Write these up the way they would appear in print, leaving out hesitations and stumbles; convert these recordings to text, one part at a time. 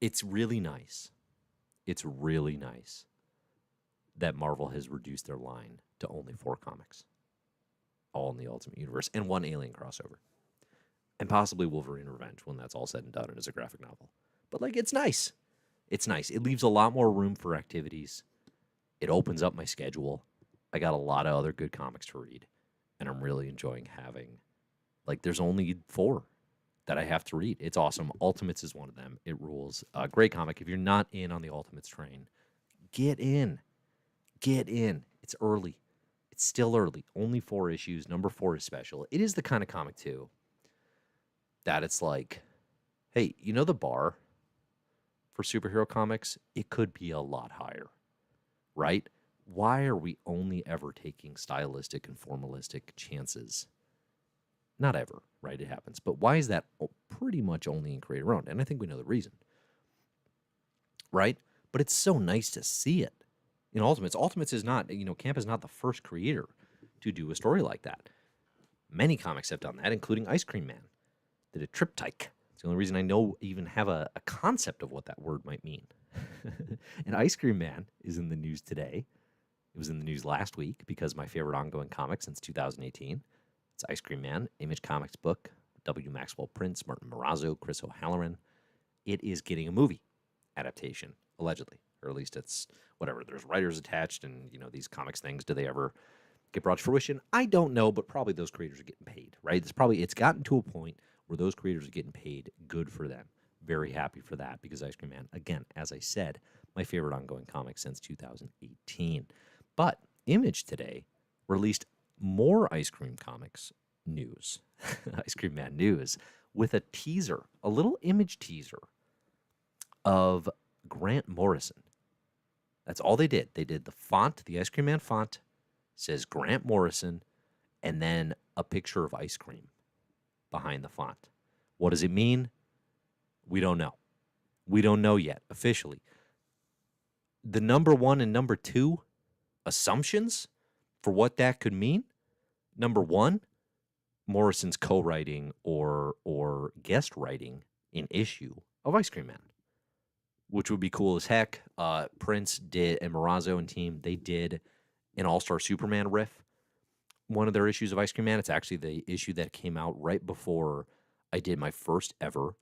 It's really nice. It's really nice that Marvel has reduced their line to only 4 comics, all in the Ultimate Universe, and 1 Alien crossover. And possibly Wolverine Revenge when that's all said and done and is a graphic novel. But, like, it's nice. It's nice. It leaves a lot more room for activities. It opens up my schedule. I got a lot of other good comics to read, and I'm really enjoying having, like, there's only 4 that I have to read. It's awesome. Ultimates is one of them. It rules. Great comic. If you're not in on the Ultimates train, get in. Get in. It's early. It's still early. Only 4 issues. Number 4 is special. It is the kind of comic, too, that it's like, hey, you know the bar for superhero comics? It could be a lot higher, right? Why are we only ever taking stylistic and formalistic chances? Not ever, right? It happens. But why is that pretty much only in creator owned? And I think we know the reason, right? But it's so nice to see it in Ultimates. Ultimates is not, Camp is not the first creator to do a story like that. Many comics have done that, including Ice Cream Man. Did a triptych. It's the only reason I even have a concept of what that word might mean. And Ice Cream Man is in the news today. It was in the news last week because my favorite ongoing comic since 2018. It's Ice Cream Man, Image Comics book, W. Maxwell Prince, Martin Morazzo, Chris O'Halloran. It is getting a movie adaptation, allegedly. Or at least it's whatever. There's writers attached and, these comics things, do they ever get brought to fruition? I don't know, but probably those creators are getting paid, right? It's gotten to a point where those creators are getting paid. Good for them. Very happy for that because Ice Cream Man, again, as I said, my favorite ongoing comic since 2018. But Image today released more Ice Cream Comics news, Ice Cream Man news, with a teaser, a little Image teaser of Grant Morrison. That's all they did. They did the font, the Ice Cream Man font, says Grant Morrison, and then a picture of ice cream behind the font. What does it mean? We don't know. We don't know yet, officially. The number 1 and number 2 assumptions for what that could mean. Number 1, Morrison's co-writing or guest writing an issue of Ice Cream Man, which would be cool as heck. Prince did, and Morazzo and team, they did an All-Star Superman riff. One of their issues of Ice Cream Man, it's actually the issue that came out right before I did my first ever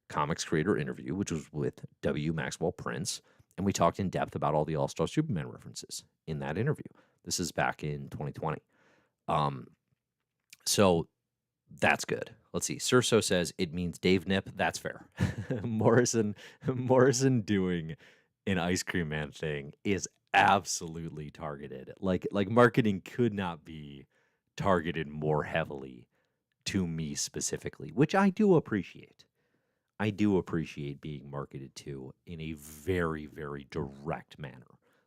comics creator interview, which was with W. Maxwell Prince, and we talked in depth about all the All-Star Superman references in that interview. This is back in 2020. So that's good. Let's see. Cerso says it means Dave Nip. That's fair. Morrison doing an Ice Cream Man thing is absolutely targeted. Like marketing could not be targeted more heavily to me specifically, which I do appreciate. I do appreciate being marketed to in a very, very direct manner.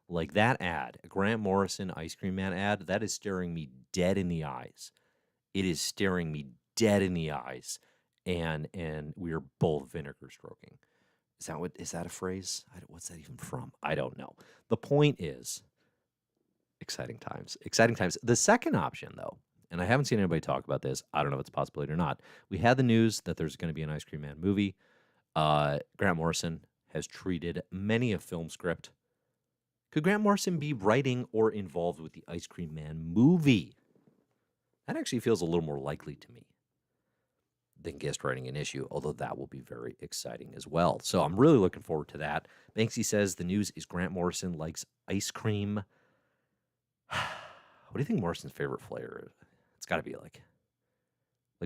Like that ad, a Grant Morrison Ice Cream Man ad, that is staring me dead in the eyes. It is staring me dead in the eyes, and we are both vinegar stroking. Is that a phrase? What's that even from? I don't know. The point is, exciting times. Exciting times. The second option, though, and I haven't seen anybody talk about this. I don't know if it's a possibility or not. We had the news that there's going to be an Ice Cream Man movie. Grant Morrison has treated many a film script. Could Grant Morrison be writing or involved with the Ice Cream Man movie? That actually feels a little more likely to me than guest writing an issue, although that will be very exciting as well. So I'm really looking forward to that. Banksy says the news is Grant Morrison likes ice cream. What do you think Morrison's favorite flavor is? It's got to be like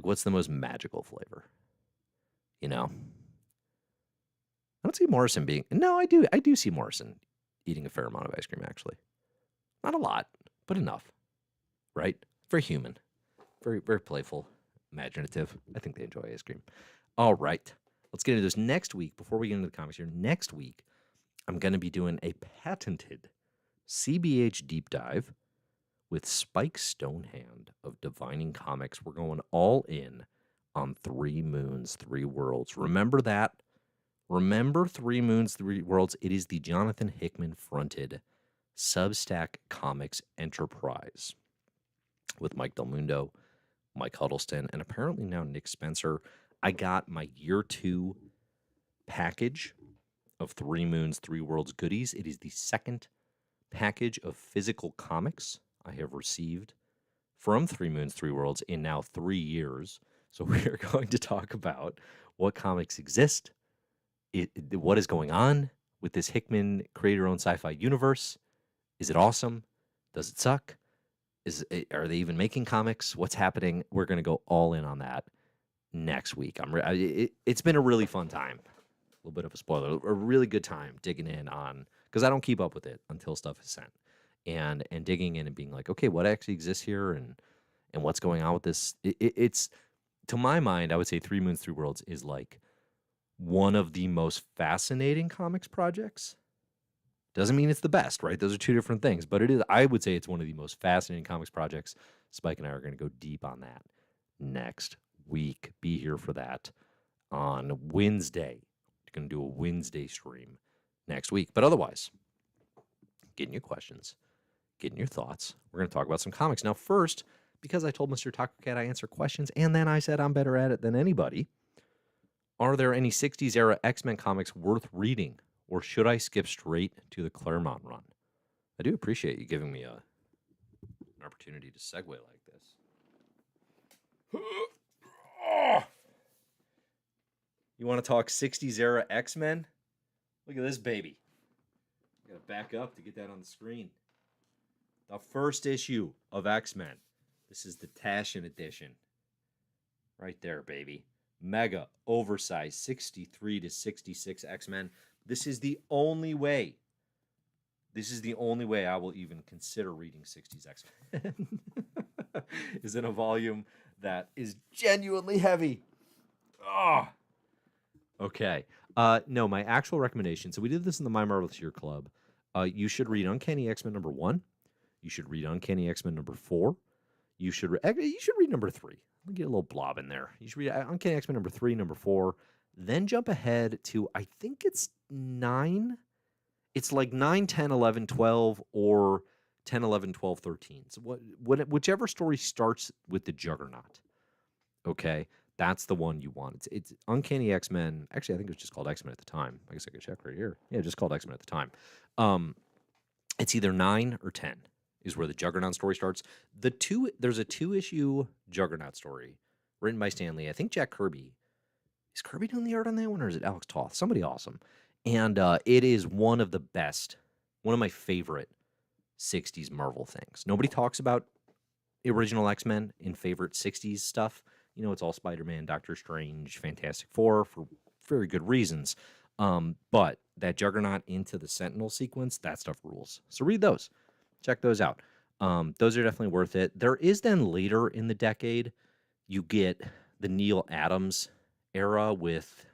what's the most magical flavor? I don't see Morrison being. No, I do see Morrison eating a fair amount of ice cream, actually. Not a lot, but enough. Right? Very human. Very, very playful. Imaginative. I think they enjoy ice cream. All right. Let's get into this next week. Before we get into the comics here, next week, I'm going to be doing a patented CBH deep dive with Spike Stonehand of Divining Comics. We're going all in on 3 Moons, 3 Worlds. Remember that? Remember 3 Moons, 3 Worlds? It is the Jonathan Hickman-fronted Substack Comics enterprise with Mike Del Mundo, Mike Huddleston, and apparently now Nick Spencer. I got my year 2 package of Three Moons, Three Worlds goodies. It is the second package of physical comics I have received from Three Moons, Three Worlds in now 3 years. So we are going to talk about what comics exist, what is going on with this Hickman creator-owned sci-fi universe. Is it awesome? Does it suck? Are they even making comics? What's happening? We're going to go all in on that next week. It's been a really fun time. A little bit of a spoiler. A really good time digging in on, because I don't keep up with it until stuff is sent, and digging in and being like, okay, what actually exists here, and what's going on with this. It's, to my mind, I would say Three Moons, Three Worlds is like one of the most fascinating comics projects. Doesn't mean it's the best, right? Those are two different things, but it is. I would say it's one of the most fascinating comics projects. Spike and I are going to go deep on that next week. Be here for that on Wednesday. We're going to do a Wednesday stream next week. But otherwise, getting your questions, getting your thoughts. We're going to talk about some comics. Now, first, because I told Mr. Taco Cat I answer questions, and then I said I'm better at it than anybody, are there any 60s era X-Men comics worth reading? Or should I skip straight to the Claremont run? I do appreciate you giving me an opportunity to segue like this. You want to talk 60s era X-Men? Look at this baby. I got to back up to get that on the screen. The first issue of X-Men. This is the Taschen edition. Right there, baby. Mega, oversized, 63 to 66 X-Men. This is the only way I will even consider reading 60s X-Men is in a volume that is genuinely heavy. Oh. Okay. No, my actual recommendation. So we did this in the My Marvelous Year Club. You should read Uncanny X-Men number 1. You should read Uncanny X-Men number 4. You should read number 3. Let me get a little blob in there. You should read Uncanny X-Men number 3, number 4. Then jump ahead to, I think it's 9. It's like 9, 10, 11, 12, or 10, 11, 12, 13. So whichever story starts with the Juggernaut, okay, that's the one you want. It's Uncanny X-Men. Actually, I think it was just called X-Men at the time. I guess I could check right here. Yeah, just called X-Men at the time. It's either 9 or 10 is where the Juggernaut story starts. There's a 2-issue Juggernaut story written by Stan Lee. I think Jack Kirby. Is Kirby doing the art on that one, or is it Alex Toth? Somebody awesome. And it is one of my favorite 60s Marvel things. Nobody talks about original X-Men in favorite 60s stuff. You know, it's all Spider-Man, Doctor Strange, Fantastic Four for very good reasons. But that Juggernaut into the Sentinel sequence, that stuff rules. So read those. Check those out. Those are definitely worth it. There is then later in the decade, you get the Neil Adams era with,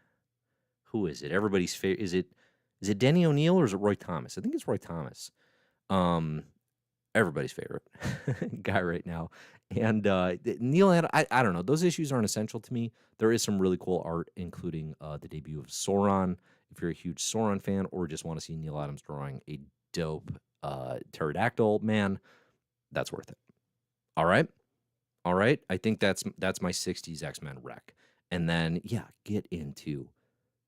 who is it? Everybody's favorite. Is it Denny O'Neil or is it Roy Thomas? I think it's Roy Thomas. Everybody's favorite guy right now. And Neil Adams, I don't know. Those issues aren't essential to me. There is some really cool art, including the debut of Sauron. If you're a huge Sauron fan or just want to see Neil Adams drawing a dope pterodactyl, man, that's worth it. All right. I think that's my 60s X-Men rec. And then, yeah, get into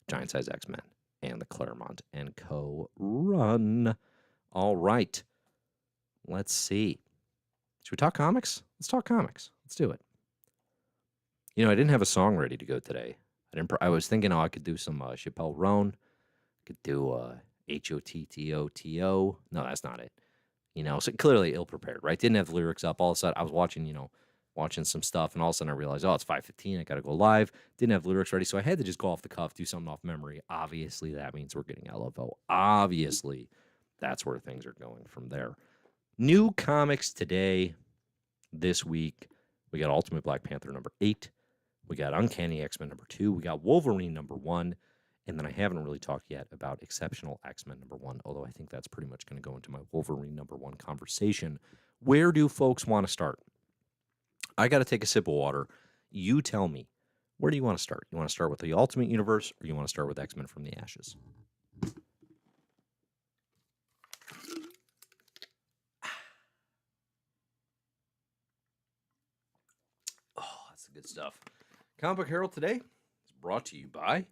Giant Size X-Men and the Claremont and Co. run. All right. Let's see. Should we talk comics? Let's talk comics. Let's do it. You know, I didn't have a song ready to go today. I was thinking, I could do some Chappelle Roan. Could do Hottoto. No, that's not it. You know, so clearly ill-prepared, right? Didn't have the lyrics up. All of a sudden, I was watching some stuff, and all of a sudden I realized, it's 5:15. I got to go live. Didn't have the lyrics ready, so I had to just go off the cuff, do something off memory. Obviously, that means we're getting LFO. Obviously, that's where things are going from there. New comics today, this week. We got Ultimate Black Panther number 8. We got Uncanny X-Men number 2. We got Wolverine number 1. And then I haven't really talked yet about Exceptional X-Men number 1, although I think that's pretty much going to go into my Wolverine number 1 conversation. Where do folks want to start? I got to take a sip of water. You tell me, where do you want to start? You want to start with the Ultimate Universe, or you want to start with X-Men from the Ashes? Oh, that's the good stuff. Comic Book Herald today is brought to you by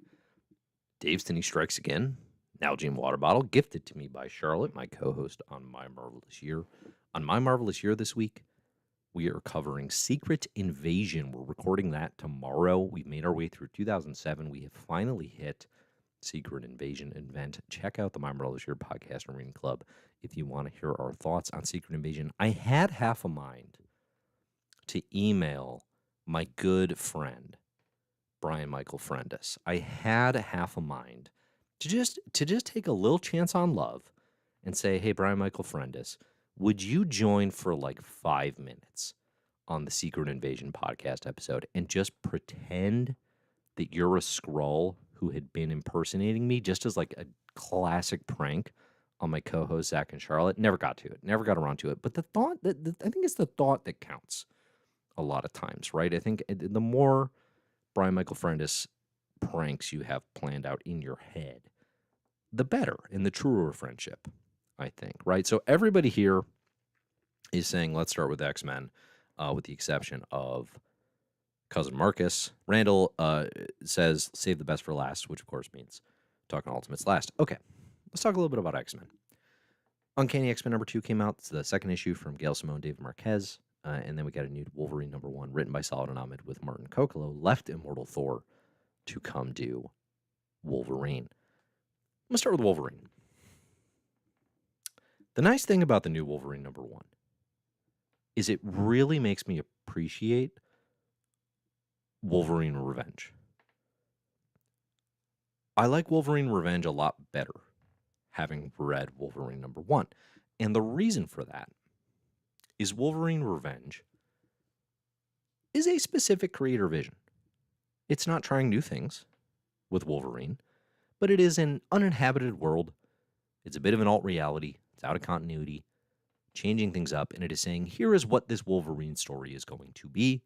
Dave Stinney Strikes Again, Nalgene water bottle gifted to me by Charlotte, my co-host on My Marvelous Year. On My Marvelous Year this week, we are covering Secret Invasion. We're recording that tomorrow. We've made our way through 2007. We have finally hit Secret Invasion event. Check out the My Marvelous Year podcast and reading club if you want to hear our thoughts on Secret Invasion. I had half a mind to email my good friend, Brian Michael Friendus. I had half a mind to just take a little chance on love and say, hey, Brian Michael Friendus, would you join for like 5 minutes on the Secret Invasion podcast episode and just pretend that you're a Skrull who had been impersonating me, just as like a classic prank on my co-host Zach and Charlotte? Never got to it. Never got around to it. But the thought, I think it's the thought that counts a lot of times, right? I think the more Brian Michael Friendus pranks you have planned out in your head, the better and the truer friendship, I think, right? So everybody here is saying, let's start with X-Men, with the exception of Cousin Marcus. Randall says, save the best for last, which of course means talking Ultimates last. Okay, let's talk a little bit about X-Men. Uncanny X-Men #2 came out. It's the second issue from Gail, Simone, David Marquez. And then we got a new Wolverine #1 written by Saladin Ahmed with Martin Kokolo, left Immortal Thor to come do Wolverine. I'm going to start with Wolverine. The nice thing about the new Wolverine #1 is it really makes me appreciate Wolverine Revenge. I like Wolverine Revenge a lot better having read Wolverine #1. And the reason for that is Wolverine Revenge is a specific creator vision. It's not trying new things with Wolverine, but it is an uninhabited world. It's a bit of an alt reality. It's out of continuity, changing things up, and it is saying, here is what this Wolverine story is going to be.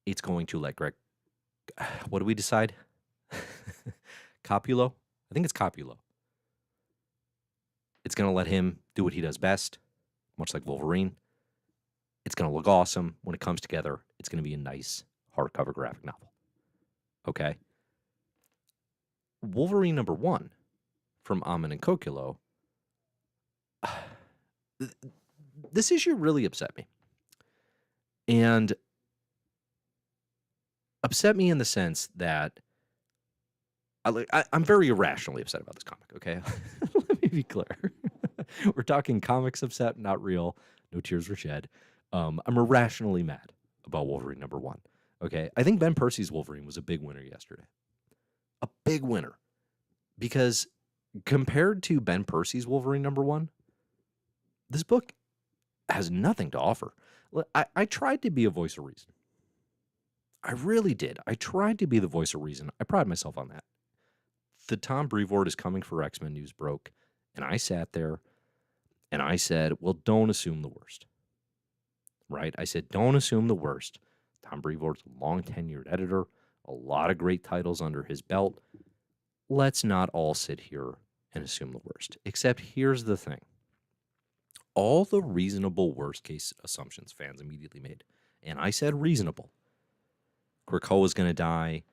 It's going to let Greg, what do we decide? Capulo? I think it's Capulo. It's going to let him do what he does best, much like Wolverine. It's going to look awesome. When it comes together, it's going to be a nice hardcover graphic novel. Okay? Wolverine #1 from Ahmed and Kokolo, this issue really upset me. And upset me in the sense that I'm very irrationally upset about this comic, okay? Let me be clear. We're talking comics upset, not real. No tears were shed. I'm irrationally mad about Wolverine #1, okay? I think Ben Percy's Wolverine was a big winner yesterday. A big winner. Because compared to Ben Percy's Wolverine #1, this book has nothing to offer. I tried to be a voice of reason. I really did. I tried to be the voice of reason. I pride myself on that. The Tom Brevoort is coming for X-Men news broke, and I sat there and I said, well, don't assume the worst. Right? I said, don't assume the worst. Tom Brevoort's a long-tenured editor, a lot of great titles under his belt. Let's not all sit here and assume the worst. Except here's the thing. All the reasonable worst-case assumptions fans immediately made, and I said reasonable. Krakoa's going to die.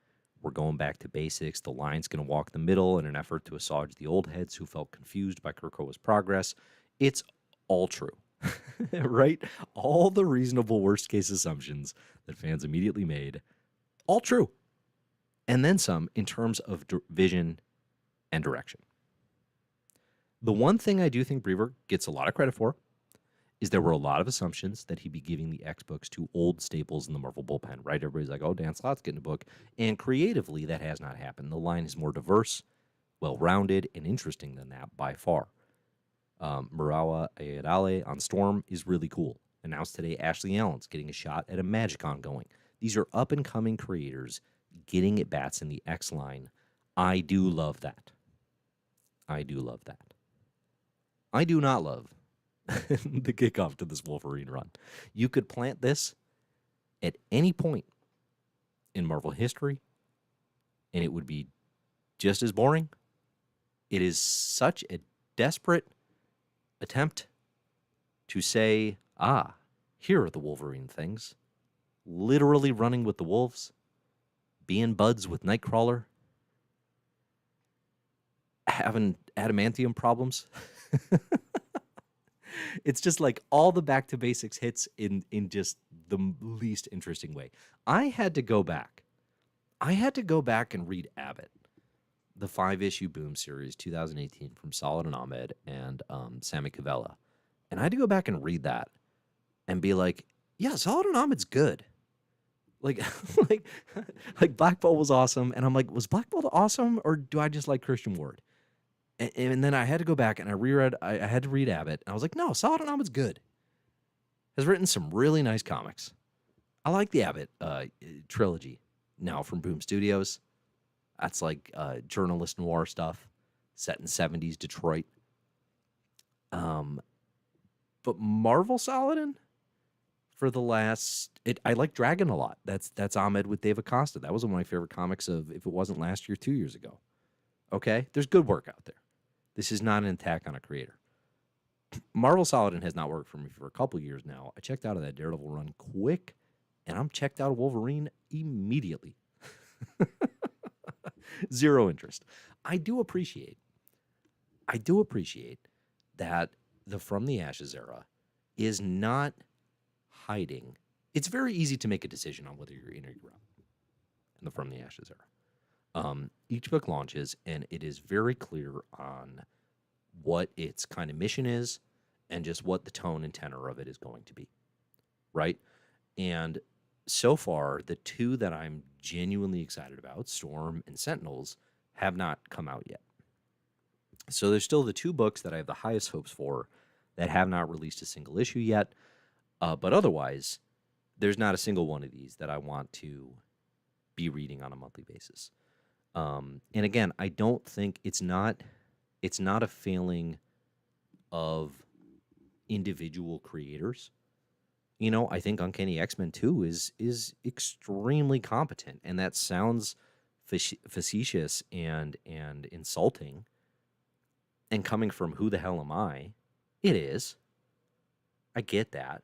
We're going back to basics. The Lion's going to walk the middle in an effort to assuage the old heads who felt confused by Krakoa's progress. It's all true, right? All the reasonable worst-case assumptions that fans immediately made, all true. And then some in terms of vision and direction. The one thing I do think Brevoort gets a lot of credit for is there were a lot of assumptions that he'd be giving the X books to old staples in the Marvel bullpen, right? Everybody's like, oh, Dan Slott's getting a book. And creatively, that has not happened. The line is more diverse, well-rounded, and interesting than that by far. Murawa Ayadale on Storm is really cool. Announced today, Ashley Allen's getting a shot at a Magic ongoing. These are up-and-coming creators getting at bats in the X line. I do love that. I do love that. I do not love the kickoff to this Wolverine run. You could plant this at any point in Marvel history, and it would be just as boring. It is such a desperate attempt to say, here are the Wolverine things. Literally running with the wolves, being buds with Nightcrawler. having adamantium problems. It's just like all the back to basics hits in just the least interesting way. I had to go back. I had to go back and read Abbott, the 5-issue Boom series, 2018, from Saladin Ahmed and Sami Kivelä. And I had to go back and read that and be like, yeah, Saladin Ahmed's good. Like, like, like Black Bolt was awesome. And I'm like, was Black Bolt awesome, or do I just like Christian Ward? And then I had to go back and I had to read Abbott. And I was like, no, Saladin Ahmed's good. Has written some really nice comics. I like the Abbott trilogy now from Boom Studios. That's like journalist noir stuff set in 70s Detroit. But Marvel Saladin, for the last, I like Dragon a lot. That's Ahmed with Dave Acosta. That was one of my favorite comics of, if it wasn't last year, 2 years ago. Okay? There's good work out there. This is not an attack on a creator. Marvel Saladin has not worked for me for a couple years now. I checked out of that Daredevil run quick, and I'm checked out of Wolverine immediately. Zero interest. I do appreciate that the From the Ashes era is not hiding. It's very easy to make a decision on whether you're in or you're out in the From the Ashes era. Each book launches, and it is very clear on what its kind of mission is and just what the tone and tenor of it is going to be, right? And so far, the two that I'm genuinely excited about, Storm and Sentinels, have not come out yet. So there's still the two books that I have the highest hopes for that have not released a single issue yet. But otherwise, there's not a single one of these that I want to be reading on a monthly basis. And again, I don't think it's not a failing of individual creators. You know, I think Uncanny X-Men 2 is extremely competent, and that sounds facetious and insulting. And coming from who the hell am I, it is. I get that.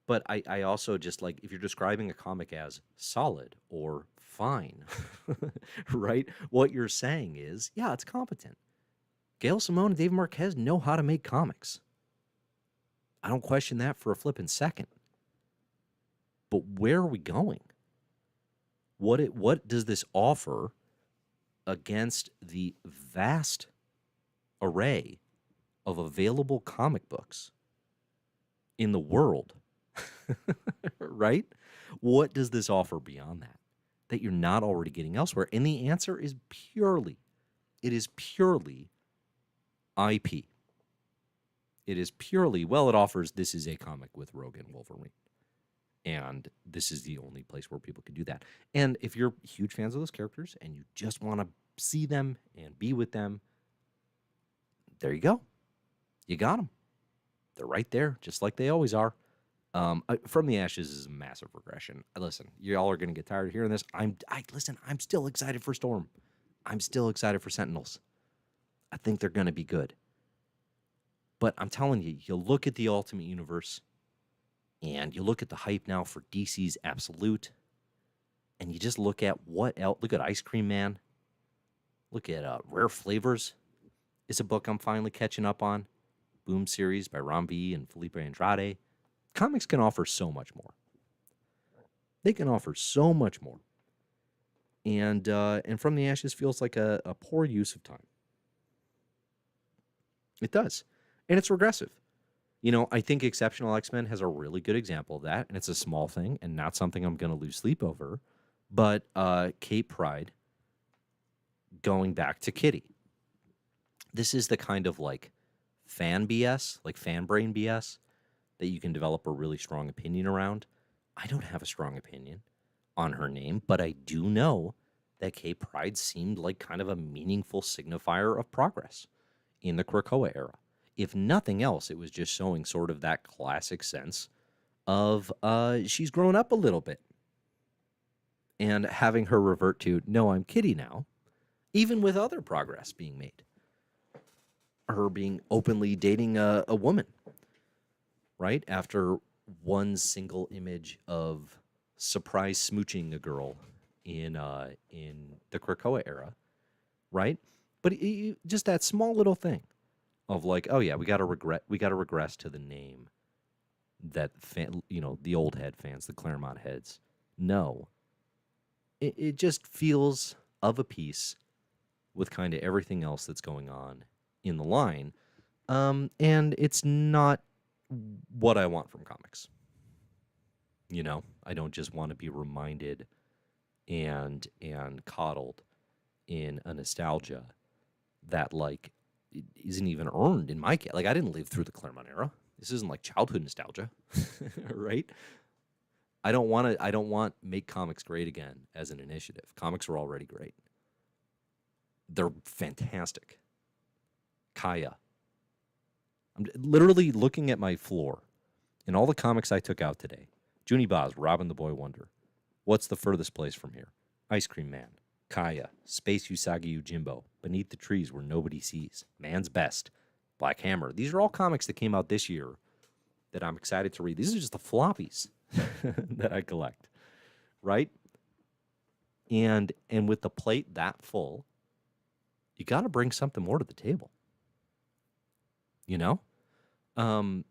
But I also just like, if you're describing a comic as solid or fine, right? What you're saying is, yeah, it's competent. Gail, Simone, and Dave Marquez know how to make comics. I don't question that for a flippin' second. But where are we going? What does this offer against the vast array of available comic books in the world? Right? What does this offer beyond that you're not already getting elsewhere? And the answer is purely IP. It is purely, well, it offers, this is a comic with Rogue and Wolverine. And this is the only place where people can do that. And if you're huge fans of those characters and you just want to see them and be with them, there you go. You got them. They're right there, just like they always are. From the Ashes is a massive regression. Listen, y'all are going to get tired of hearing this. I'm still excited for Storm. I'm still excited for Sentinels. I think they're going to be good. But I'm telling you, you look at the Ultimate Universe, and you look at the hype now for DC's Absolute, and you just look at what else. Look at Ice Cream Man. Look at Rare Flavors. Is a book I'm finally catching up on. Boom series by Ron V. and Felipe Andrade. Comics can offer so much more. They can offer so much more. And From the Ashes feels like a poor use of time. It does. And it's regressive. You know, I think Exceptional X-Men has a really good example of that, and it's a small thing and not something I'm going to lose sleep over. But Kate Pryde going back to Kitty. This is the kind of like fan BS, like fan brain BS, that you can develop a really strong opinion around. I don't have a strong opinion on her name, but I do know that Kate Pryde seemed like kind of a meaningful signifier of progress in the Krakoa era. If nothing else, it was just showing sort of that classic sense of she's grown up a little bit. And having her revert to, no, I'm Kitty now, even with other progress being made. Her being openly dating a woman, right? After one single image of surprise smooching a girl in the Krakoa era, right? But just that small little thing of like, oh yeah, we got to regress to the name that the old head fans, the Claremont heads know. It just feels of a piece with kind of everything else that's going on in the line. And it's not what I want from comics. I don't just want to be reminded and coddled in a nostalgia that like it isn't even earned in my case. Like I didn't live through the Claremont era. This isn't like childhood nostalgia, right? I don't want Make Comics Great Again as an initiative. Comics are already great. They're fantastic. Kaya. I'm literally looking at my floor and all the comics I took out today. Junie Boz, Robin the Boy Wonder. What's the furthest place from here? Ice Cream Man. Kaya. Space Usagi Yojimbo. Beneath the Trees Where Nobody Sees. Man's Best. Black Hammer. These are all comics that came out this year that I'm excited to read. These are just the floppies that I collect, right? And with the plate that full, you got to bring something more to the table. I'm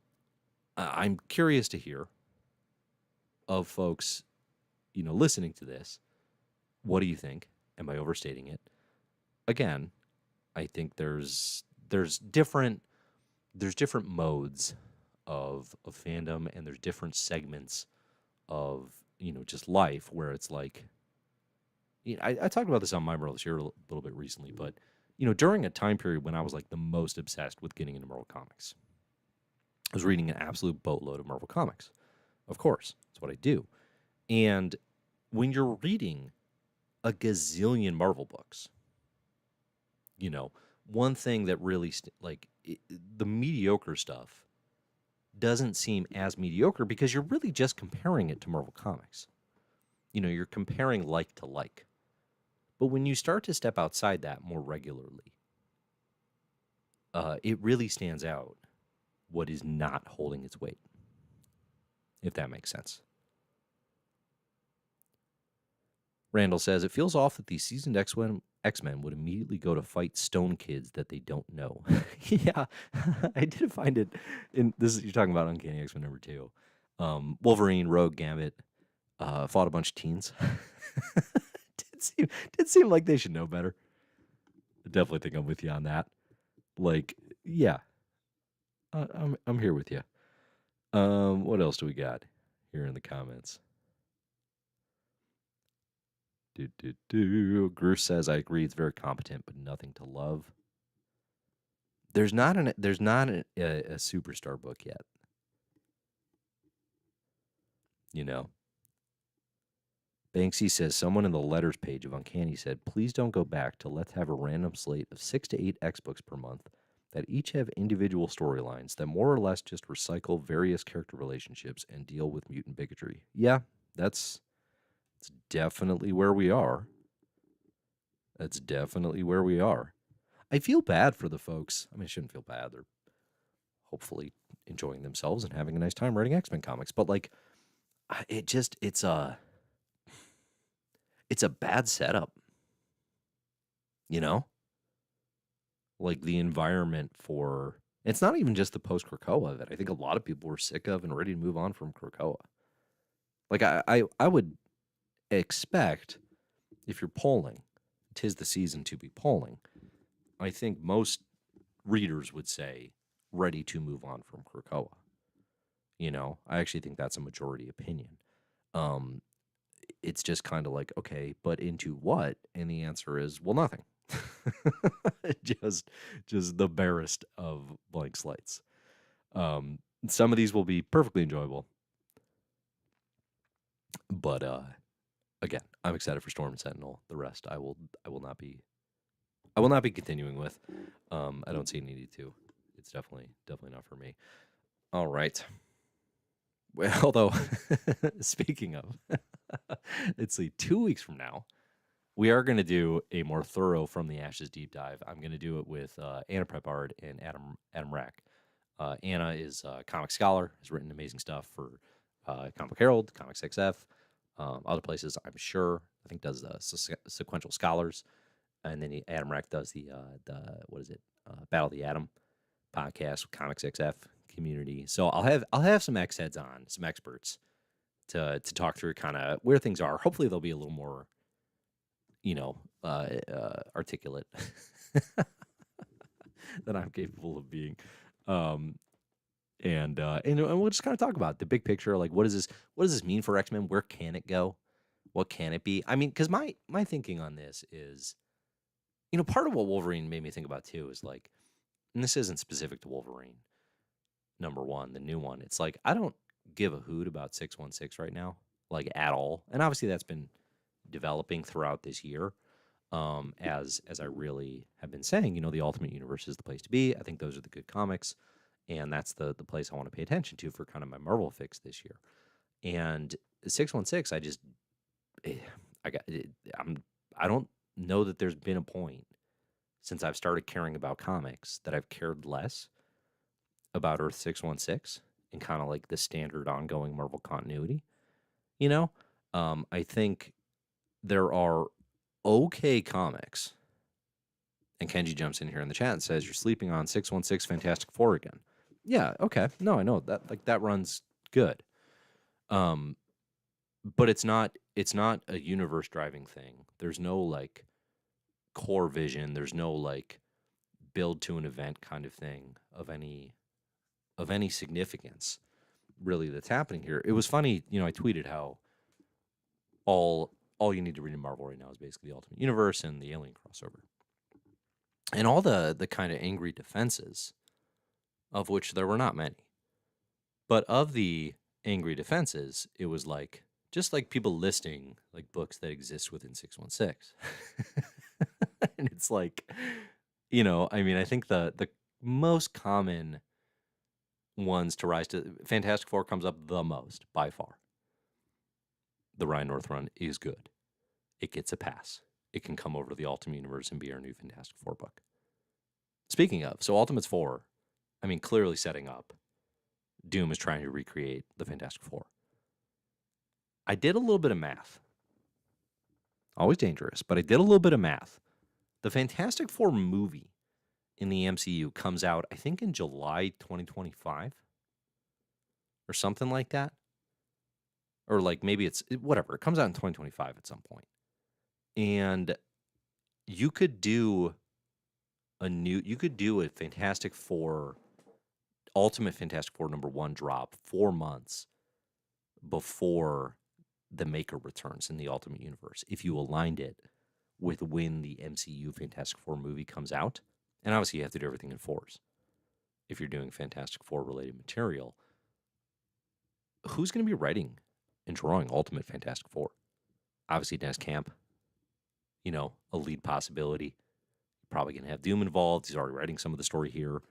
curious to hear of folks, listening to this. What do you think? Am I overstating it? Again, I think there's different modes of fandom, and there's different segments of just life where it's like, I talked about this on My World this year a little bit recently, but during a time period when I was like the most obsessed with getting into Marvel Comics, I was reading an absolute boatload of Marvel Comics. Of course, that's what I do. And when you're reading a gazillion Marvel books, one thing that really the mediocre stuff doesn't seem as mediocre because you're really just comparing it to Marvel Comics. You're comparing like to like. But when you start to step outside that more regularly, it really stands out what is not holding its weight, if that makes sense. Randall says, it feels off that these seasoned X-Men would immediately go to fight stone kids that they don't know. Yeah, I did find it in this. You're talking about Uncanny X-Men number 2. Wolverine, Rogue, Gambit fought a bunch of teens. did seem like they should know better. I definitely think I'm with you on that. Like, yeah, I'm here with you. What else do we got here in the comments? Grush says, I agree, it's very competent, but nothing to love. There's not a superstar book yet. Banksy says, someone in the letters page of Uncanny said, please don't go back to let's have a random slate of 6 to 8 X books per month that each have individual storylines that more or less just recycle various character relationships and deal with mutant bigotry. Yeah, that's definitely where we are. That's definitely where we are. I feel bad for the folks. I mean, I shouldn't feel bad. They're hopefully enjoying themselves and having a nice time writing X-Men comics. But like, it's a bad setup. Like the environment for, it's not even just the post-Krakoa that I think a lot of people were sick of and ready to move on from Krakoa. Like I would expect, if you're polling, 'tis the season to be polling, I think most readers would say ready to move on from Krakoa. I actually think that's a majority opinion. It's just kind of like, okay, but into what? And the answer is, well, nothing. just the barest of blank slates. Some of these will be perfectly enjoyable, but again, I'm excited for Storm and Sentinel. The rest, I will not be continuing with. I don't see a need to. It's definitely not for me. All right. Well, although speaking of, it's like 2 weeks from now, we are going to do a more thorough From the Ashes deep dive. I'm going to do it with Anna Prepard and Adam Rack. Anna is a comic scholar, has written amazing stuff for Comic Book Herald, Comics XF, other places, I'm sure. I think does the Sequential Scholars. and then Adam Reck does the what is it, Battle of the Atom podcast with Comics XF community. So I'll have some X heads on, some experts to talk through kind of where things are. Hopefully they'll be a little more, articulate than I'm capable of being. And we'll just kind of talk about the big picture. Like, what does this mean for X-Men? Where can it go? What can it be? I mean, because my thinking on this is, part of what Wolverine made me think about too is like, and this isn't specific to Wolverine, number one, the new one. It's like, I don't give a hoot about 616 right now, like at all. And obviously that's been developing throughout this year. As I really have been saying, the Ultimate Universe is the place to be. I think those are the good comics, and that's the place I want to pay attention to for kind of my Marvel fix this year. And 616, I don't know that there's been a point since I've started caring about comics that I've cared less about Earth 616 and kind of like the standard ongoing Marvel continuity. I think there are okay comics, and Kenji jumps in here in the chat and says, you're sleeping on 616 Fantastic Four again. Yeah, okay. No, I know that, like, that runs good. But it's not a universe driving thing. There's no like core vision. There's no like build to an event kind of thing of any significance really that's happening here. It was funny, I tweeted how all you need to read in Marvel right now is basically the Ultimate Universe and the Alien crossover. And all the kind of angry defenses, of which there were not many. But of the angry defenses, it was like, just like people listing like books that exist within 616. And it's like, I mean, I think the most common ones to rise to Fantastic Four comes up the most by far. The Ryan North run is good. It gets a pass. It can come over to the Ultimate Universe and be our new Fantastic Four book. Speaking of, so Ultimates 4, I mean, clearly setting up Doom is trying to recreate the Fantastic Four. I did a little bit of math. Always dangerous, but I did a little bit of math. The Fantastic Four movie in the MCU comes out, I think, in July 2025 or something like that. Or like maybe it's whatever. It comes out in 2025 at some point. And you could do a Fantastic Four, Ultimate Fantastic Four #1 drop 4 months before the Maker returns in the Ultimate Universe, if you aligned it with when the MCU Fantastic Four movie comes out. And obviously you have to do everything in fours if you're doing Fantastic Four related material. Who's going to be writing and drawing Ultimate Fantastic Four? Obviously Dennis Camp, a lead possibility. Probably going to have Doom involved. He's already writing some of the story here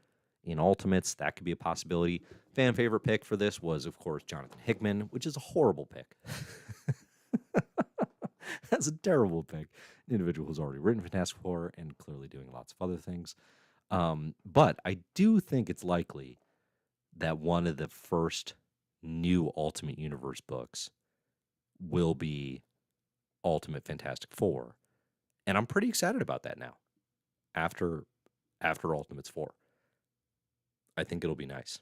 in Ultimates. That could be a possibility. Fan favorite pick for this was, of course, Jonathan Hickman, which is a horrible pick. That's a terrible pick. An individual who's already written Fantastic Four and clearly doing lots of other things. But I do think it's likely that one of the first new Ultimate Universe books will be Ultimate Fantastic Four. And I'm pretty excited about that now. After Ultimates 4. I think it'll be nice.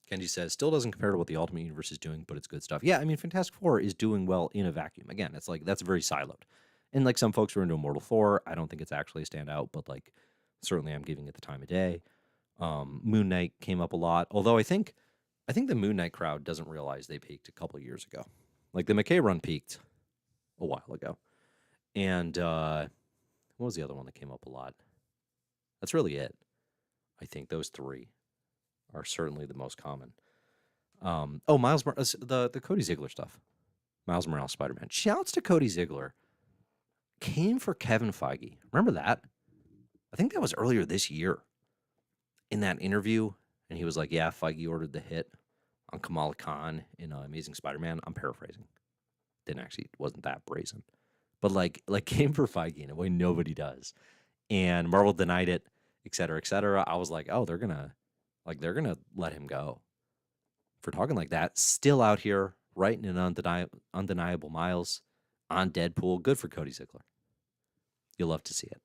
Kenji says, still doesn't compare to what the Ultimate Universe is doing, but it's good stuff. Yeah, I mean, Fantastic Four is doing well in a vacuum. Again, it's like, that's very siloed. And like some folks are into Immortal Thor. I don't think it's actually a standout, but like, certainly I'm giving it the time of day. Moon Knight came up a lot. Although I think the Moon Knight crowd doesn't realize they peaked a couple of years ago. Like the McKay run peaked a while ago. And what was the other one that came up a lot? That's really it. I think those three are certainly the most common. Miles, the Cody Ziegler stuff. Miles Morales Spider-Man. Shouts to Cody Ziegler. Came for Kevin Feige. Remember that? I think that was earlier this year. In that interview, and he was like, yeah, Feige ordered the hit on Kamala Khan in Amazing Spider-Man. I'm paraphrasing. Wasn't that brazen. But like came for Feige in a way nobody does. And Marvel denied it, et cetera, et cetera. I was like, oh, they're gonna let him go for talking like that. Still out here writing an undeniable miles on Deadpool. Good for Cody Ziegler. You'll love to see it.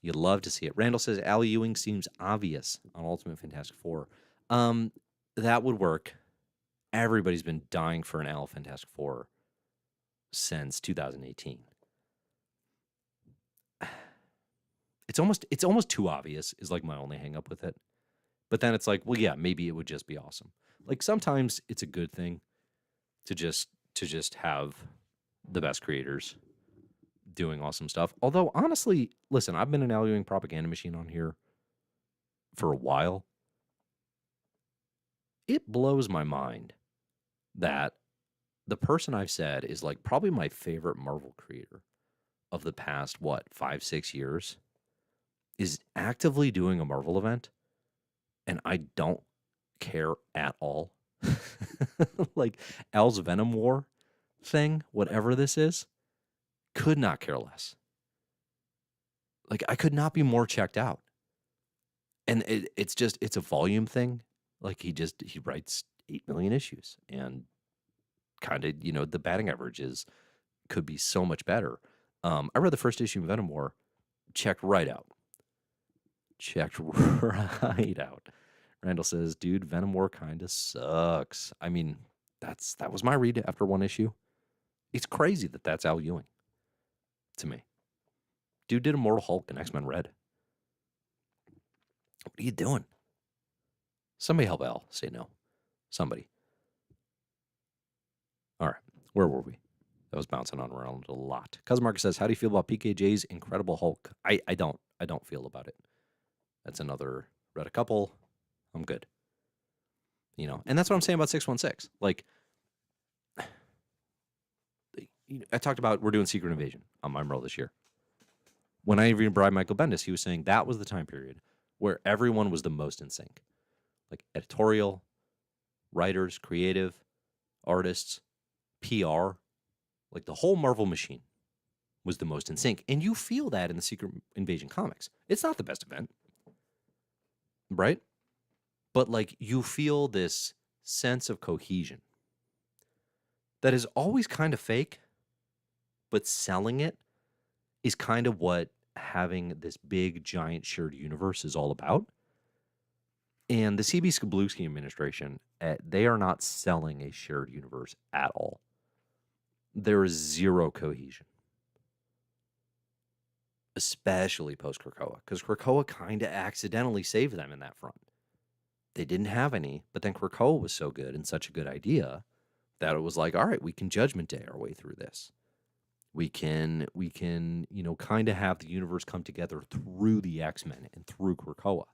You'd love to see it. Randall says Al Ewing seems obvious on Ultimate Fantastic Four. That would work. Everybody's been dying for an Al Fantastic Four since 2018. It's almost too obvious is like my only hang up with it. But then it's like, well, yeah, maybe it would just be awesome. Like sometimes it's a good thing to just have the best creators doing awesome stuff. Although honestly, listen, I've been an Al Ewing propaganda machine on here for a while. It blows my mind that the person I've said is like probably my favorite Marvel creator of the past, 5-6 years, is actively doing a Marvel event, and I don't care at all. Like Al's Venom War thing, whatever this is, could not care less. Like I could not be more checked out. And it's a volume thing. Like he writes 8 million issues, and kind of, the batting average could be so much better. I read the first issue of Venom War, checked right out. Randall says, dude, Venom War kind of sucks. I mean, that was my read after one issue. It's crazy that that's Al Ewing to me. Dude did Immortal Hulk and X-Men Red. What are you doing? Somebody help Al say no. Somebody. All right, where were we? That was bouncing on around a lot. Cousin Marcus says, how do you feel about PKJ's Incredible Hulk? I don't feel about it. That's another, read a couple. I'm good. And that's what I'm saying about 616. Like, I talked about we're doing Secret Invasion on my Merle this year. When I interviewed Brian Michael Bendis, he was saying that was the time period where everyone was the most in sync. Like editorial, writers, creative, artists, PR, like the whole Marvel machine was the most in sync. And you feel that in the Secret Invasion comics. It's not the best event, right? But like you feel this sense of cohesion that is always kind of fake, but selling it is kind of what having this big, giant shared universe is all about. And the CB Skabluski administration, they are not selling a shared universe at all. There is zero cohesion, especially post-Krakoa, because Krakoa kind of accidentally saved them in that front. They didn't have any, but then Krakoa was so good and such a good idea that it was like, all right, we can Judgment Day our way through this. We can, kind of have the universe come together through the X-Men and through Krakoa.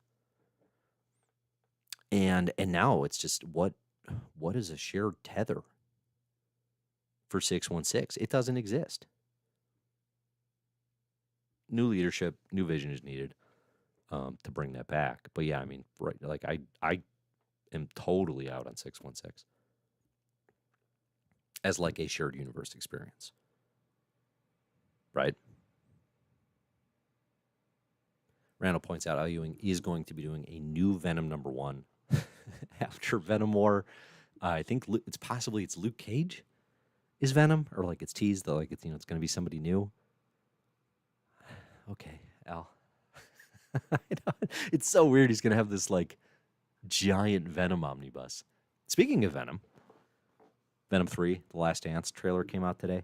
And now it's just what is a shared tether for 616? It doesn't exist. New leadership, new vision is needed to bring that back. But yeah, I mean, right, like I am totally out on 616 as like a shared universe experience. Right? Randall points out Al Ewing is going to be doing a new Venom #1 after Venom War. I think it's Luke Cage is Venom, or like it's teased that like it's it's going to be somebody new. Okay, Al. It's so weird. He's going to have this like giant Venom omnibus. Speaking of Venom, Venom 3, The Last Dance trailer came out today.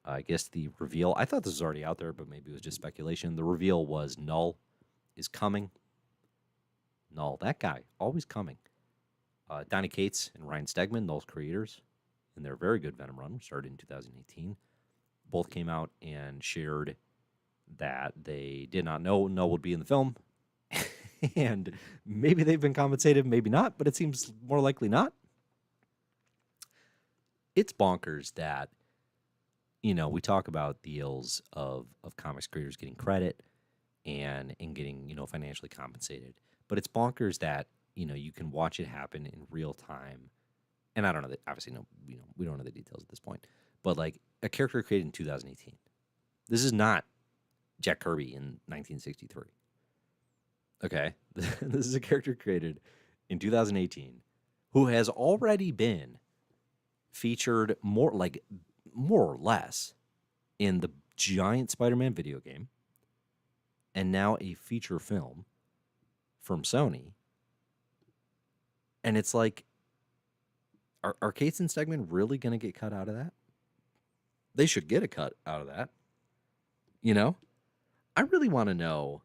I guess the reveal, I thought this was already out there, but maybe it was just speculation. The reveal was Null is coming. Null, that guy, always coming. Donny Cates and Ryan Stegman, Null's creators, in their very good Venom run, which started in 2018, both came out and shared that they did not know Null would be in the film. And maybe they've been compensated, maybe not, but it seems more likely not. It's bonkers that we talk about the ills of comics creators getting credit and getting, financially compensated. But it's bonkers that, you can watch it happen in real time. And I don't know that, obviously, we don't know the details at this point. But like a character created in 2018. This is not Jack Kirby in 1963. Okay? This is a character created in 2018 who has already been featured more or less in the giant Spider-Man video game and now a feature film from Sony. And it's like, are Cates and Stegman really going to get cut out of that? They should get a cut out of that. You know? I really want to know,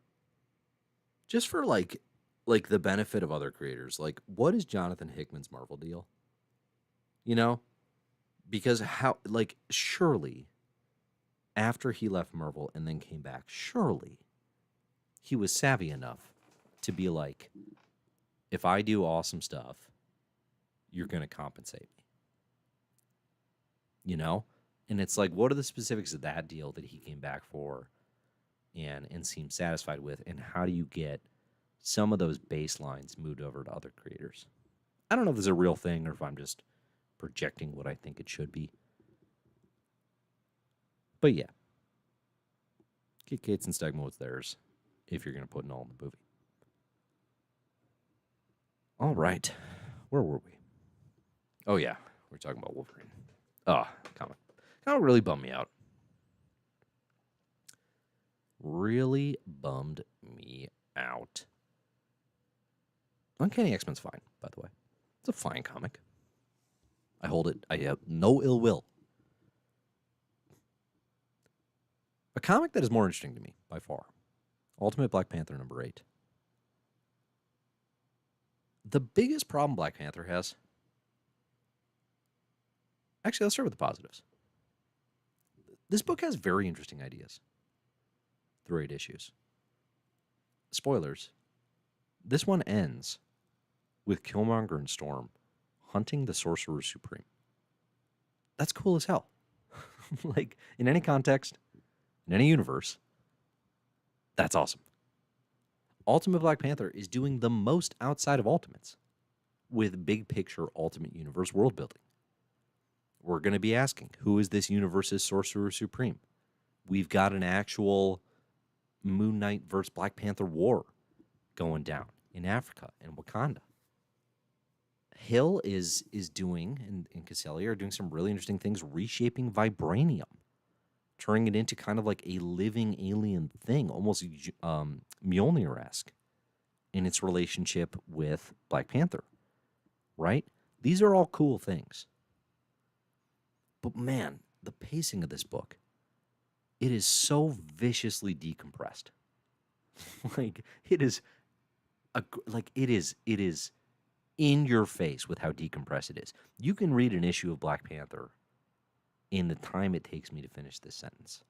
just for like the benefit of other creators, like, what is Jonathan Hickman's Marvel deal? You know? Because surely, after he left Marvel and then came back, surely he was savvy enough to be like, if I do awesome stuff, you're going to compensate me. You know? And it's like, what are the specifics of that deal that he came back for and seemed satisfied with? And how do you get some of those baselines moved over to other creators? I don't know if this is a real thing or if I'm just projecting what I think it should be. But yeah. Get Cates and Stegman what's theirs if you're going to put it all in the movie. All right. Where were we? Oh, yeah. We're talking about Wolverine. Oh, comic. That really bummed me out. Really bummed me out. Uncanny X-Men's fine, by the way. It's a fine comic. I hold it. I have no ill will. A comic that is more interesting to me, by far. Ultimate Black Panther #8. The biggest problem Black Panther has... Actually, let's start with the positives. This book has very interesting ideas through 8 issues. Spoilers. This one ends with Killmonger and Storm hunting the Sorcerer Supreme. That's cool as hell. Like, in any context, in any universe, that's awesome. Ultimate Black Panther is doing the most outside of Ultimates with big picture Ultimate Universe world building. We're going to be asking, who is this universe's Sorcerer Supreme? We've got an actual Moon Knight versus Black Panther war going down in Africa and Wakanda. Hill is doing, and Cassaday are doing some really interesting things, reshaping vibranium, turning it into kind of like a living alien thing, almost Mjolnir-esque in its relationship with Black Panther, right? These are all cool things. But man, the pacing of this book, it is so viciously decompressed. Like, it is in your face with how decompressed it is. You can read an issue of Black Panther in the time it takes me to finish this sentence.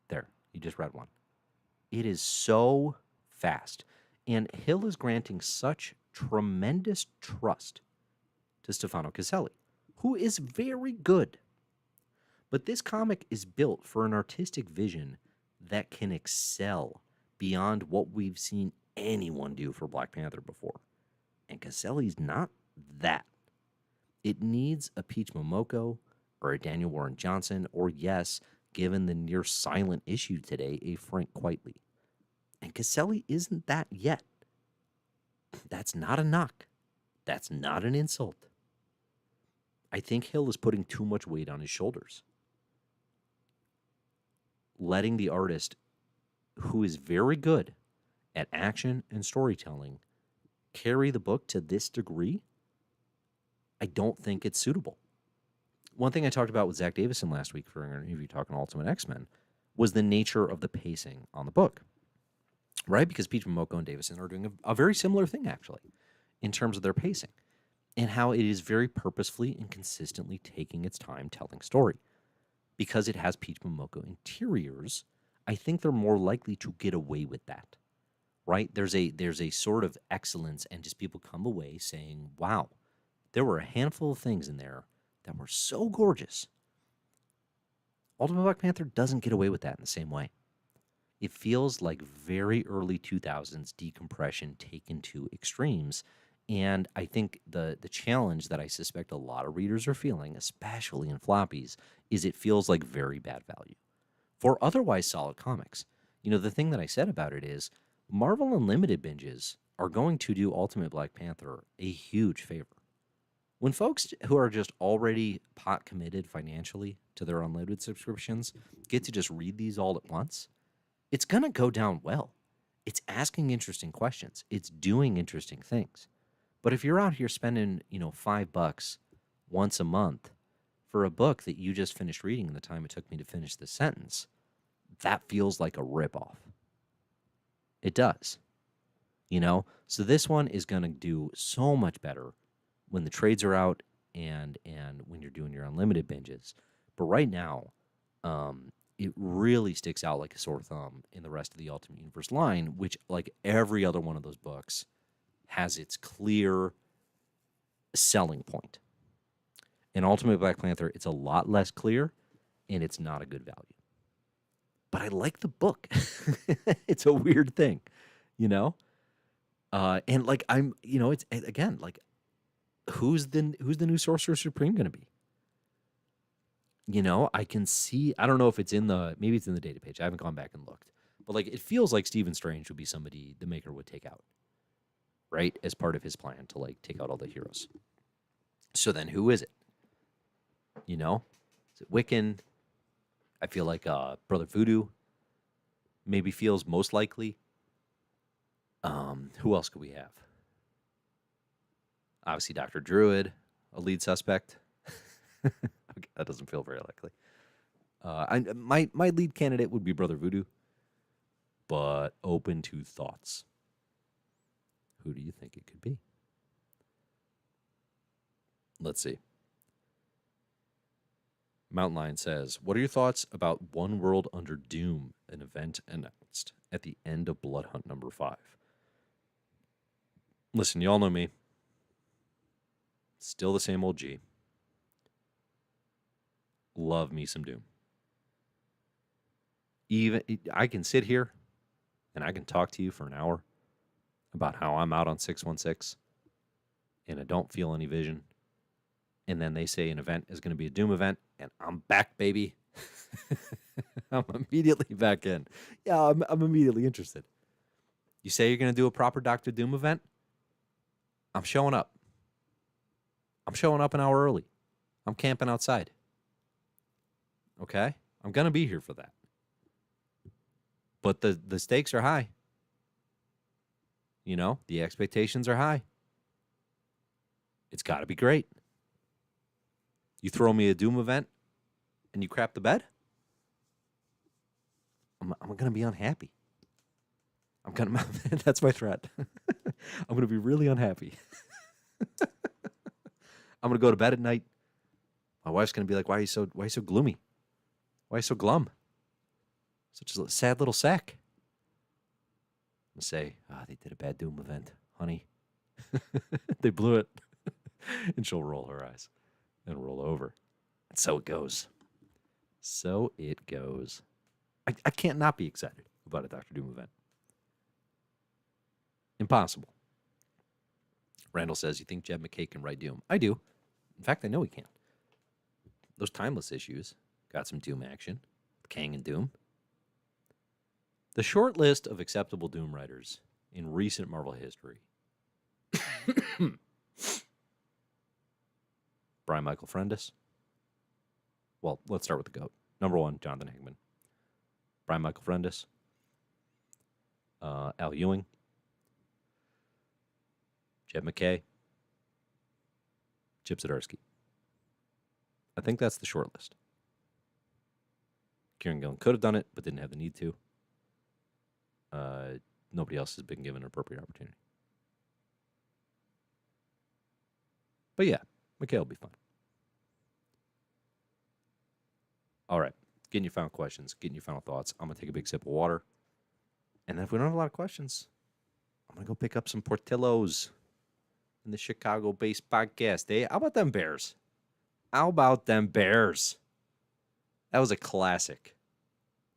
There, you just read one. It is so fast. And Hill is granting such tremendous trust to Stefano Caselli, who is very good. But this comic is built for an artistic vision that can excel beyond what we've seen anyone do for Black Panther before. And Caselli's not that. It needs a Peach Momoko or a Daniel Warren Johnson, or yes, given the near silent issue today, a Frank Quitely. And Caselli isn't that yet. That's not a knock. That's not an insult. I think Hill is putting too much weight on his shoulders. Letting the artist, who is very good at action and storytelling, carry the book to this degree, I don't think it's suitable. One thing I talked about with Zach Davison last week for an interview talking Ultimate X-Men was the nature of the pacing on the book, right? Because Peach Momoko and Davison are doing a very similar thing, actually, in terms of their pacing and how it is very purposefully and consistently taking its time telling story. Because it has Peach Momoko interiors, I think they're more likely to get away with that, right? There's a sort of excellence, and just people come away saying, wow, there were a handful of things in there that were so gorgeous. Ultimate Black Panther doesn't get away with that in the same way. It feels like very early 2000s decompression taken to extremes. And I think the challenge that I suspect a lot of readers are feeling, especially in floppies, is it feels like very bad value for otherwise solid comics. You know, the thing that I said about it is Marvel Unlimited binges are going to do Ultimate Black Panther a huge favor. When folks who are just already pot committed financially to their unlimited subscriptions get to just read these all at once, it's going to go down well. It's asking interesting questions. It's doing interesting things. But if you're out here spending, $5 once a month for a book that you just finished reading in the time it took me to finish the sentence, that feels like a ripoff. It does. So this one is going to do so much better when the trades are out and when you're doing your unlimited binges. But right now, it really sticks out like a sore thumb in the rest of the Ultimate Universe line, which, like every other one of those books, has its clear selling point. In Ultimate Black Panther, it's a lot less clear, and it's not a good value. But I like the book. It's a weird thing, and like it's again like, who's the new Sorcerer Supreme going to be? I can see. I don't know if it's maybe it's in the data page. I haven't gone back and looked, but like it feels like Stephen Strange would be somebody the maker would take out, right, as part of his plan to like take out all the heroes. So then, who is it? Is it Wiccan? I feel like Brother Voodoo maybe feels most likely. Who else could we have? Obviously, Dr. Druid, a lead suspect. Okay, that doesn't feel very likely. My lead candidate would be Brother Voodoo, but open to thoughts. Who do you think it could be? Let's see. Mountain Lion says, what are your thoughts about One World Under Doom, an event announced at the end of Blood Hunt number 5? Listen, y'all know me. Still the same old G. Love me some Doom. Even I can sit here and I can talk to you for an hour about how I'm out on 616 and I don't feel any vision. And then they say an event is going to be a Doom event, and I'm back, baby. I'm immediately back in. Yeah, I'm immediately interested. You say you're going to do a proper Doctor Doom event? I'm showing up. I'm showing up an hour early. I'm camping outside. Okay? I'm going to be here for that. But the stakes are high. The expectations are high. It's got to be great. You throw me a Doom event and you crap the bed? I'm going to be unhappy. That's my threat. I'm going to be really unhappy. I'm going to go to bed at night. My wife's going to be like, why are you so gloomy? Why are you so glum? Such a sad little sack. I'm going to say, they did a bad Doom event, honey. They blew it. And she'll roll her eyes and roll over. And so it goes. So it goes. I can't not be excited about a Doctor Doom event. Impossible. Randall says, you think Jed McKay can write Doom? I do. In fact, I know he can. Those Timeless issues got some Doom action. Kang and Doom. The short list of acceptable Doom writers in recent Marvel history. Brian Michael Bendis. Well, let's start with the GOAT. Number 1, Jonathan Hickman. Brian Michael Bendis. Al Ewing. Jed McKay. Chip Zdarsky. I think that's the short list. Kieran Gillen could have done it, but didn't have the need to. Nobody else has been given an appropriate opportunity. But yeah, McKay will be fine. All right. Getting your final questions, getting your final thoughts. I'm going to take a big sip of water. And then if we don't have a lot of questions, I'm going to go pick up some Portillo's in the Chicago-based podcast. Hey, how about them Bears? How about them Bears? That was a classic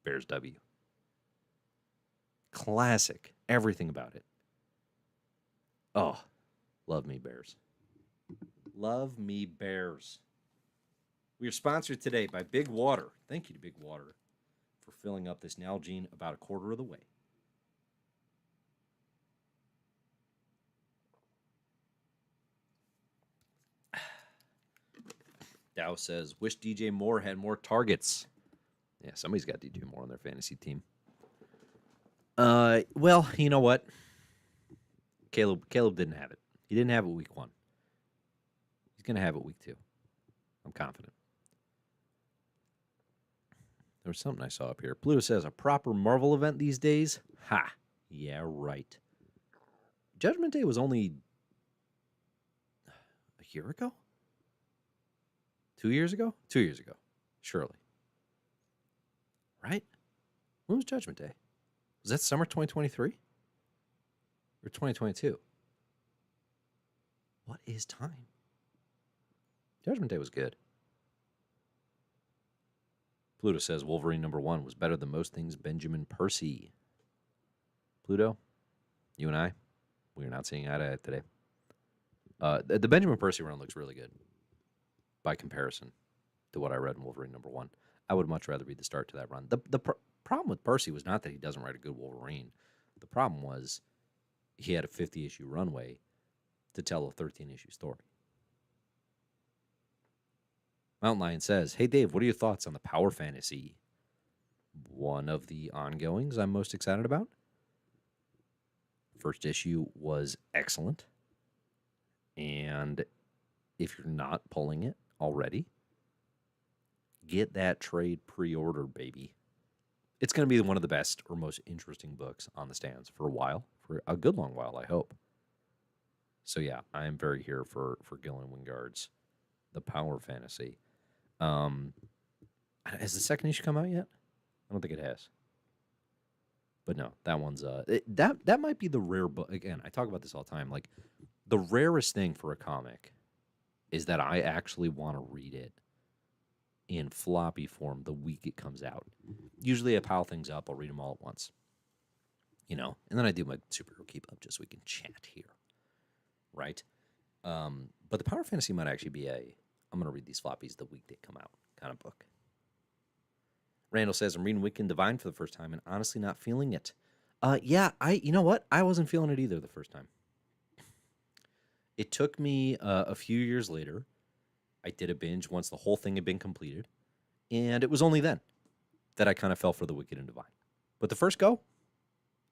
Bears W. Classic. Everything about it. Oh, love me Bears. Love me Bears. We are sponsored today by Big Water. Thank you to Big Water for filling up this Nalgene about a quarter of the way. Dow says, wish DJ Moore had more targets. Yeah, somebody's got DJ Moore on their fantasy team. Well, you know what? Caleb didn't have it. He didn't have it week 1. He's going to have it week 2. I'm confident. There was something I saw up here. Pluto says, a proper Marvel event these days? Ha! Yeah, right. Judgment Day was only a year ago? 2 years ago? 2 years ago, surely. Right? When was Judgment Day? Was that summer 2023? Or 2022? What is time? Judgment Day was good. Pluto says Wolverine #1 was better than most things Benjamin Percy. Pluto, you and I, we're not seeing eye to eye today. The Benjamin Percy run looks really good by comparison to what I read in Wolverine #1. I would much rather read the start to that run. The problem with Percy was not that he doesn't write a good Wolverine. The problem was he had a 50-issue runway to tell a 13-issue story. Mountain Lion says, hey, Dave, what are your thoughts on the Power Fantasy? One of the ongoings I'm most excited about. First issue was excellent. And if you're not pulling it already, get that trade pre-ordered, baby. It's going to be one of the best or most interesting books on the stands for a while, for a good long while, I hope. So yeah, I am very here for Gillen Wingard's The Power Fantasy. Has the second issue come out yet? I don't think it has. But no, that one's that might be the rare book. Again, I talk about this all the time. Like, the rarest thing for a comic is that I actually want to read it in floppy form the week it comes out. Usually I pile things up, I'll read them all at once. And then I do my superhero keep up just so we can chat here. Right? But the Power Fantasy might actually be I'm going to read these floppies the week they come out kind of book. Randall says, I'm reading Weekend Divine for the first time and honestly not feeling it. Yeah, you know what? I wasn't feeling it either the first time. It took me a few years later. I did a binge once the whole thing had been completed. And it was only then that I kind of fell for the Wicked and Divine. But the first go,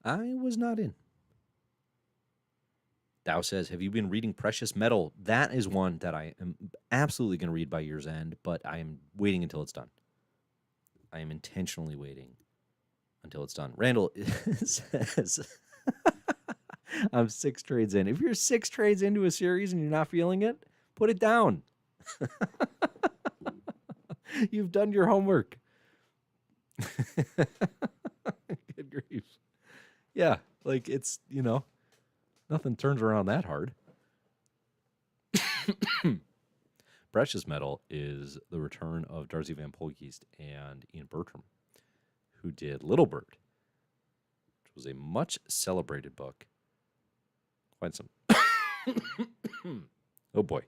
I was not in. Dow says, have you been reading Precious Metal? That is one that I am absolutely going to read by year's end, but I am waiting until it's done. I am intentionally waiting until it's done. Randall says, I'm 6 trades in. If you're 6 trades into a series and you're not feeling it, put it down. You've done your homework. Good grief. Yeah, like it's, nothing turns around that hard. Precious Metal is the return of Darcy Van Polgeest and Ian Bertram, who did Little Bird, which was a much celebrated book. Find some. Oh boy.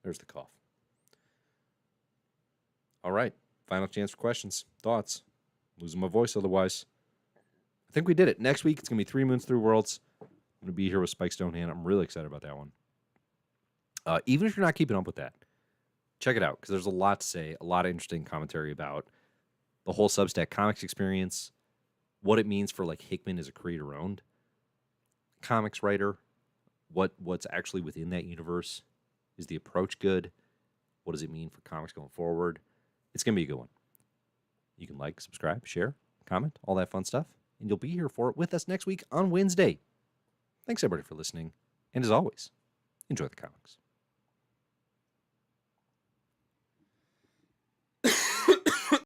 There's the cough. All right. Final chance for questions, thoughts. Losing my voice otherwise. I think we did it. Next week, it's going to be 3 Moons, 3 Worlds. I'm going to be here with Spike Stonehand. I'm really excited about that one. Even if you're not keeping up with that, check it out, because there's a lot to say, a lot of interesting commentary about the whole Substack Comics experience, what it means for Hickman as a creator-owned comics writer, what's actually within that universe. Is the approach good? What does it mean for comics going forward? It's going to be a good one. You can subscribe, share, comment, all that fun stuff, and you'll be here for it with us next week on Wednesday. Thanks, everybody, for listening, and as always, enjoy the comics.